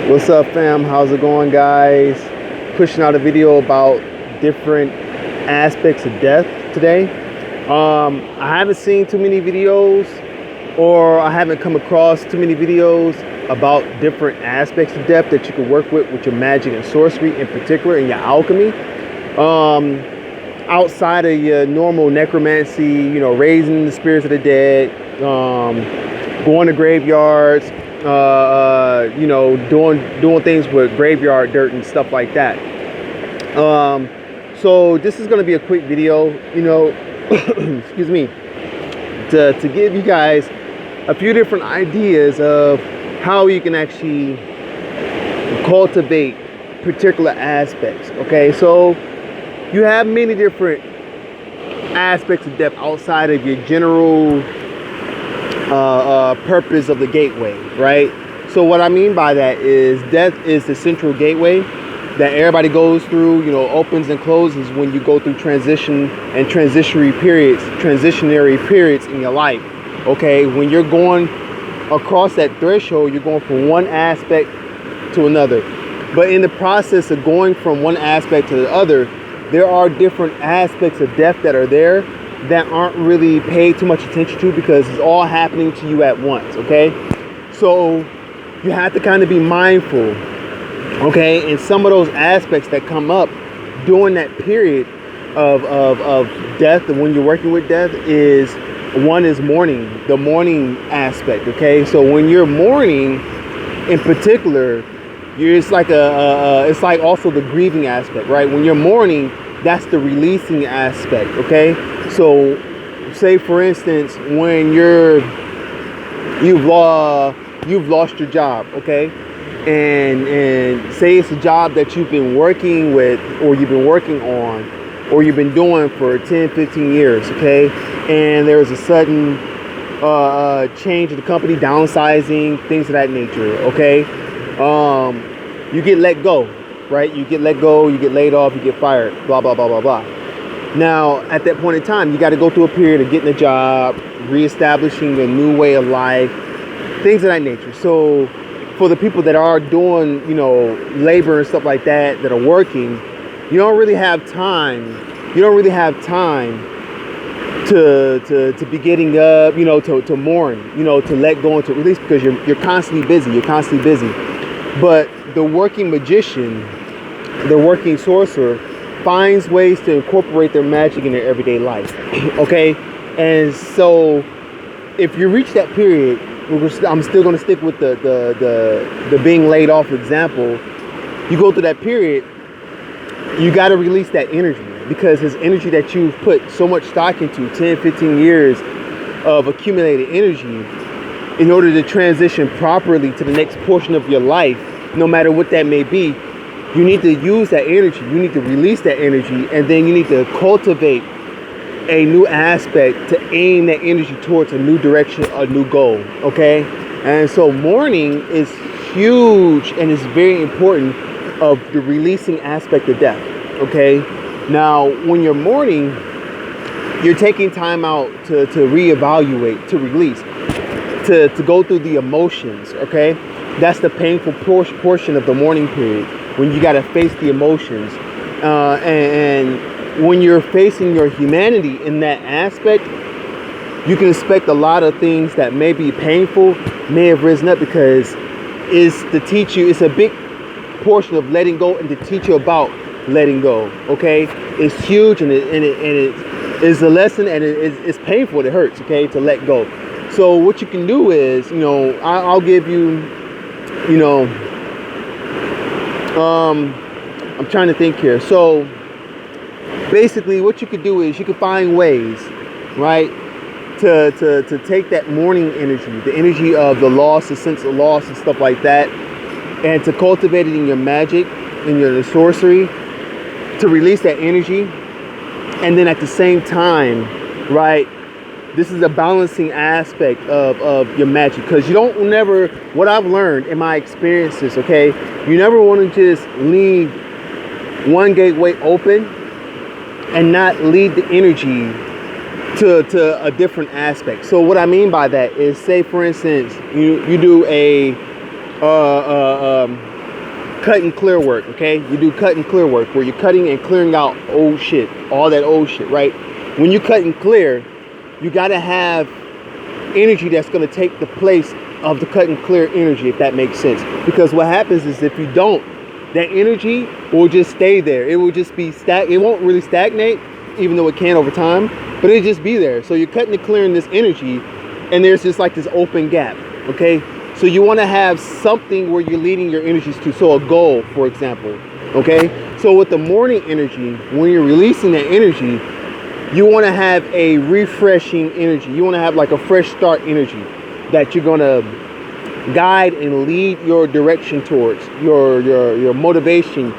What's up, fam? How's it going, guys? Pushing out a video about different aspects of death today. I haven't seen too many videos, or I haven't come across too many videos about different aspects of death that you can work with your magic and sorcery, in particular, in your alchemy. Outside of your normal necromancy, raising the spirits of the dead, going to graveyards, doing things with graveyard dirt and stuff like that. So this is going to be a quick video, excuse me, to give you guys a few different ideas of how you can actually cultivate particular aspects. Okay, so you have many different aspects of death outside of your general purpose of the gateway, right? So what I mean by that is death is the central gateway that everybody goes through, opens and closes when you go through transition and transitionary periods in your life. Okay, when you're going across that threshold, you're going from one aspect to another. But in the process of going from one aspect to the other, there are different aspects of death that are there that aren't really paid too much attention to because it's all happening to you at once. Okay, so you have to kind of be mindful. Okay, and some of those aspects that come up during that period of death, and when you're working with death, is one is mourning, the mourning aspect. Okay, so when you're mourning, in particular, it's like it's like also the grieving aspect, right? When you're mourning, that's the releasing aspect. Okay, so say for instance, when you've lost your job, okay, and say it's a job that you've been working with, or you've been working on, or you've been doing for 10-15 years, okay, and there's a sudden change of the company, downsizing, things of that nature. Okay, you get let go, right? You get let go, you get laid off, you get fired, blah, blah, blah, blah, blah. Now, at that point in time, you got to go through a period of getting a job, reestablishing a new way of life, things of that nature. So for the people that are doing, labor and stuff like that, that are working, you don't really have time. You don't really have time to be getting up, to mourn, to let go and to release, because you're constantly busy. You're constantly busy. But the working magician, the working sorcerer, finds ways to incorporate their magic in their everyday life. Okay, and so if you reach that period, I'm still going to stick with the being laid off example. You go through that period, you got to release that energy, because it's energy that you've put so much stock into, 10-15 years of accumulated energy, in order to transition properly to the next portion of your life, no matter what that may be. You need to use that energy, you need to release that energy, and then you need to cultivate a new aspect to aim that energy towards a new direction, a new goal. Okay, and so mourning is huge and is very important of the releasing aspect of death. Okay, now when you're mourning, you're taking time out to reevaluate, to release, to go through the emotions. Okay, that's the painful portion of the mourning period, when you got to face the emotions, and when you're facing your humanity in that aspect, you can expect a lot of things that may be painful may have risen up, because it's to teach you. It's a big portion of letting go, and to teach you about letting go. Okay, it's huge, and it is a lesson, and it's painful. It hurts. Okay, to let go. So what you can do is, I'll give you, I'm trying to think here. So basically, what you could do is you could find ways, right, to take that mourning energy, the energy of the loss, the sense of loss and stuff like that, and to cultivate it in your magic, in your sorcery, to release that energy. And then at the same time, right, this is a balancing aspect of your magic, because you don't never, what I've learned in my experiences, okay, you never want to just leave one gateway open and not lead the energy to a different aspect. So what I mean by that is, say for instance, you do a cut and clear work, okay? You do cut and clear work where you're cutting and clearing out old shit, all that old shit, right? When you cut and clear, you got to have energy that's going to take the place of the cut and clear energy, if that makes sense. Because what happens is if you don't, that energy will just stay there. It will just be it won't really stagnate, even though it can over time, but it'll just be there. So you're cutting and clearing this energy, and there's just like this open gap, okay? So you want to have something where you're leading your energies to. So a goal, for example, okay? So with the morning energy, when you're releasing that energy, you want to have a refreshing energy. You want to have like a fresh start energy that you're going to guide and lead your direction towards, your motivation,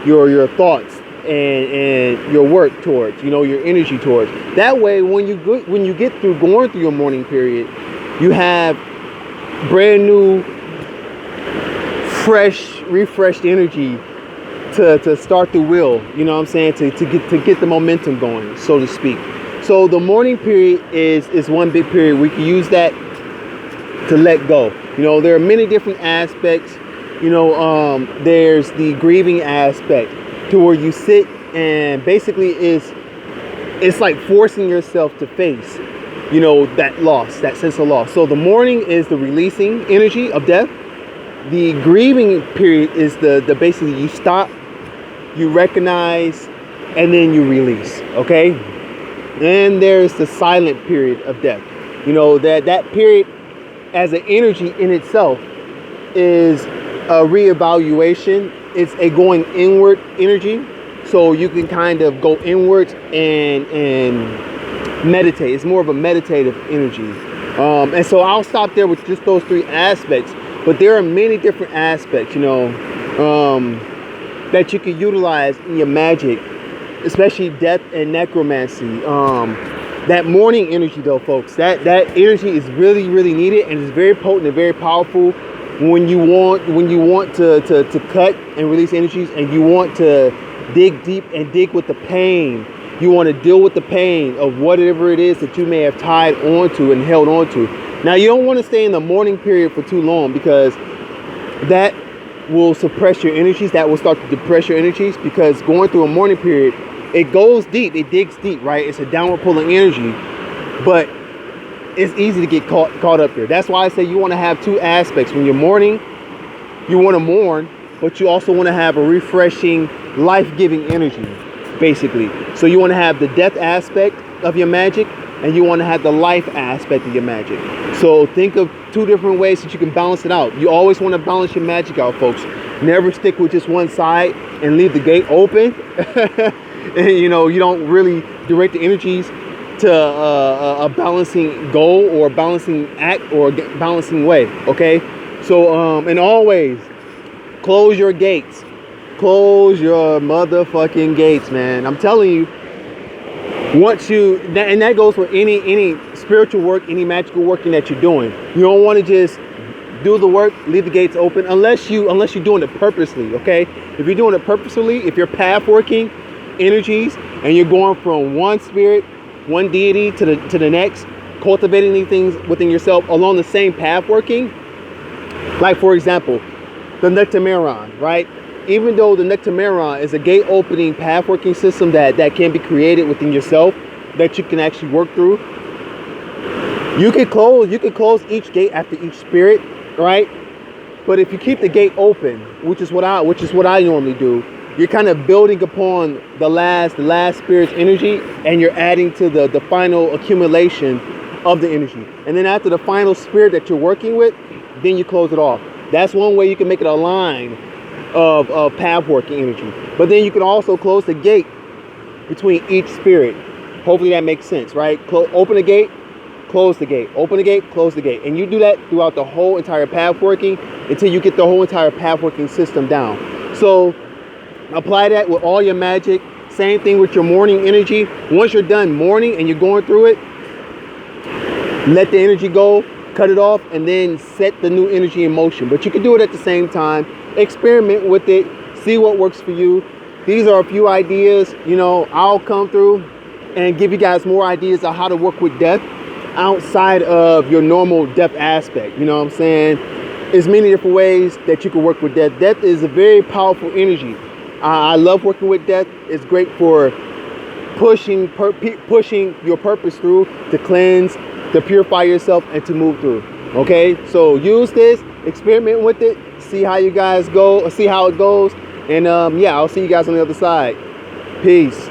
your thoughts, and your work towards, your energy towards. That way, when you get through going through your morning period, you have brand new, fresh, refreshed energy to start the wheel, you know what I'm saying, to get the momentum going, so to speak. So the morning period is one big period. We can use that to let go. There are many different aspects. There's the grieving aspect, to where you sit and basically it's like forcing yourself to face, that loss, that sense of loss. So the morning is the releasing energy of death. The grieving period is the basically you stop, you recognize, and then you release, okay? And there's the silent period of death. That period as an energy in itself is a reevaluation. It's a going inward energy. So you can kind of go inwards and meditate. It's more of a meditative energy. And so I'll stop there with just those three aspects. But there are many different aspects, that you can utilize in your magic, especially death and necromancy. That morning energy, though, folks, that energy is really, really needed, and it's very potent and very powerful when you want to cut and release energies, and you want to dig deep and dig with the pain. You want to deal with the pain of whatever it is that you may have tied onto and held onto. Now, you don't want to stay in the morning period for too long, because that will suppress your energies. That will start to depress your energies, because going through a morning period, it goes deep, it digs deep, right? It's a downward pulling energy, but it's easy to get caught up there. That's why I say you want to have two aspects. When you're mourning, you want to mourn, but you also want to have a refreshing, life-giving energy, basically. So you want to have the death aspect of your magic, and you want to have the life aspect of your magic. So think of two different ways that you can balance it out. You always want to balance your magic out, folks. Never stick with just one side and leave the gate open. And, you don't really direct the energies to a balancing goal or a balancing act or a balancing way, okay? So, and always close your gates. Close your motherfucking gates, man. I'm telling you, and that goes for any spiritual work, any magical working that you're doing. You don't want to just do the work, leave the gates open, unless you're doing it purposely, okay? If you're doing it purposely, if you're path working energies and you're going from one spirit, one deity to the next, cultivating these things within yourself along the same path working, like for example, the Nectameron, right? Even though the Nectameron is a gate opening path working system that can be created within yourself, that you can actually work through, you could close each gate after each spirit, right? But if you keep the gate open, which is what I normally do, you're kind of building upon the last spirit's energy, and you're adding to the final accumulation of the energy. And then after the final spirit that you're working with, then you close it off. That's one way you can make it a line of path working energy. But then you can also close the gate between each spirit. Hopefully that makes sense, right? Open the gate, close the gate, open the gate, close the gate. And you do that throughout the whole entire path working until you get the whole entire path working system down. So apply that with all your magic. Same thing with your morning energy. Once you're done mourning and you're going through it, let the energy go, cut it off, and then set the new energy in motion. But you can do it at the same time. Experiment with it. See what works for you. These are a few ideas. I'll come through and give you guys more ideas on how to work with death outside of your normal death aspect. You know what I'm saying? There's many different ways that you can work with death. Death is a very powerful energy. I love working with death. It's great for pushing your purpose through, to cleanse, to purify yourself, and to move through. Okay, so use this, experiment with it, see how you guys go, see how it goes, and yeah, I'll see you guys on the other side. Peace.